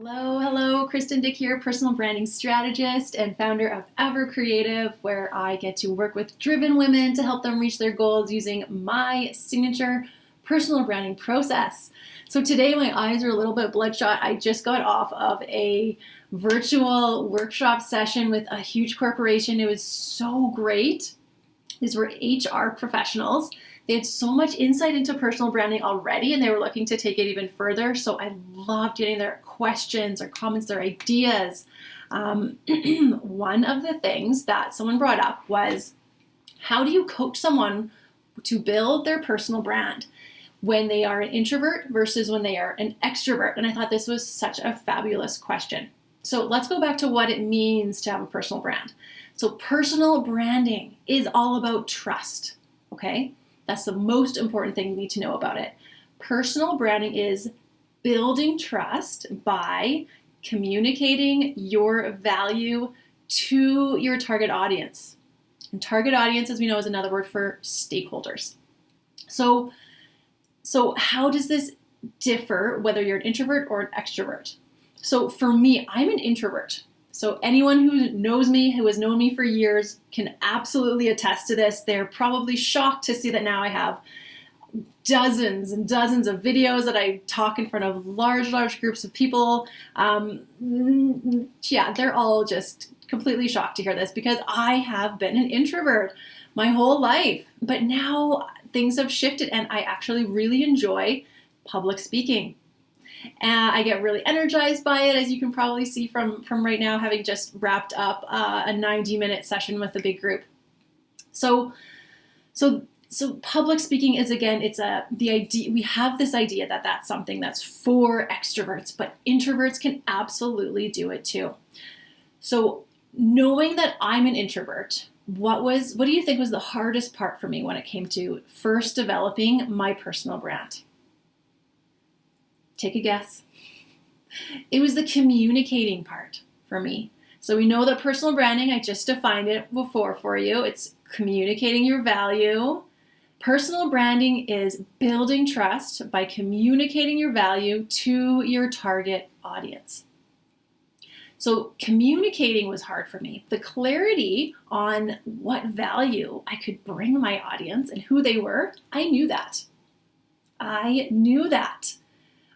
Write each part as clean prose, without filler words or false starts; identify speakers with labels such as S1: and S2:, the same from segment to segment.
S1: Hello, Kristen, Dyck here, personal branding strategist and founder of Ever Creative, where I get to work with driven women to help them reach their goals using my signature personal branding process. So today my eyes are a little bit bloodshot. I just got off of a virtual workshop session with a huge corporation. It was so great. These were HR professionals. They had so much insight into personal branding already, and they were looking to take it even further. So I loved getting their questions, their comments, their ideas. One of the things that someone brought up was, how do you coach someone to build their personal brand when they are an introvert versus when they are an extrovert? And I thought this was such a fabulous question. So let's go back to what it means to have a personal brand. So personal branding is all about trust, okay? That's the most important thing you need to know about it. Personal branding is building trust by communicating your value to your target audience. And target audience, as we know, is another word for stakeholders. So how does this differ whether you're an introvert or an extrovert? So for me, I'm an introvert. So anyone who knows me, who has known me for years, can absolutely attest to this. They're probably shocked to see that now I have dozens and dozens of videos that I talk in front of large groups of people. Yeah, they're all just completely shocked to hear this because I have been an introvert my whole life. But now things have shifted and I actually really enjoy public speaking. I get really energized by it, as you can probably see from right now, having just wrapped up a 90-minute session with a big group. So public speaking is, again, the idea. We have this idea that that's something that's for extroverts, but introverts can absolutely do it too. So knowing that I'm an introvert, what do you think was the hardest part for me when it came to first developing my personal brand? Take a guess. It was the communicating part for me. So we know that personal branding, I just defined it before for you. It's communicating your value. Personal branding is building trust by communicating your value to your target audience. So communicating was hard for me. The clarity on what value I could bring my audience and who they were, I knew that.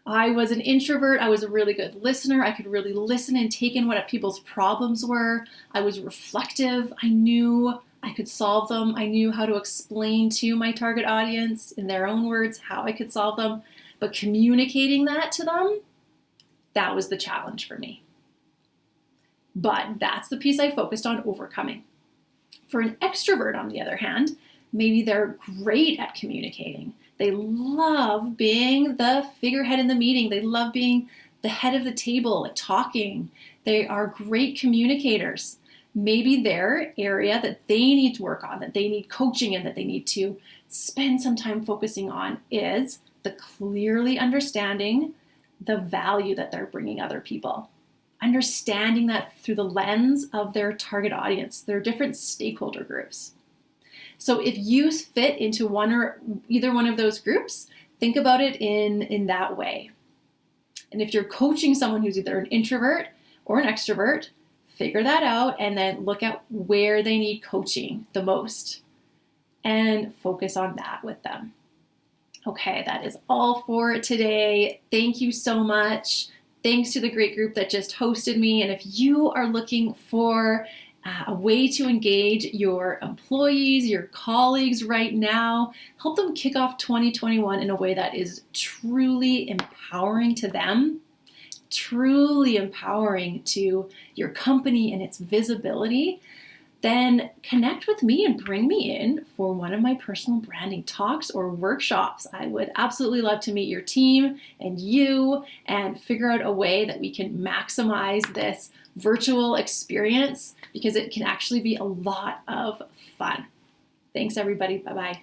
S1: I was an introvert. I was a really good listener. I could really listen and take in what people's problems were. I was reflective. I knew I could solve them. I knew how to explain to my target audience in their own words how I could solve them. But communicating that to them, that was the challenge for me. But that's the piece I focused on overcoming. For an extrovert, on the other hand, maybe they're great at communicating. They love being the figurehead in the meeting. They love being the head of the table, like talking. They are great communicators. Maybe their area that they need to work on, that they need coaching in, that they need to spend some time focusing on is the clearly understanding the value that they're bringing other people. Understanding that through the lens of their target audience, their different stakeholder groups. So if you fit into one or either one of those groups, think about it in that way. And if you're coaching someone who's either an introvert or an extrovert, figure that out and then look at where they need coaching the most and focus on that with them. Okay, that is all for today. Thank you so much. Thanks to the great group that just hosted me. And if you are looking for a way to engage your employees, your colleagues right now, help them kick off 2021 in a way that is truly empowering to them, truly empowering to your company and its visibility, then connect with me and bring me in for one of my personal branding talks or workshops. I would absolutely love to meet your team and you and figure out a way that we can maximize this virtual experience because it can actually be a lot of fun. Thanks, everybody. Bye-bye.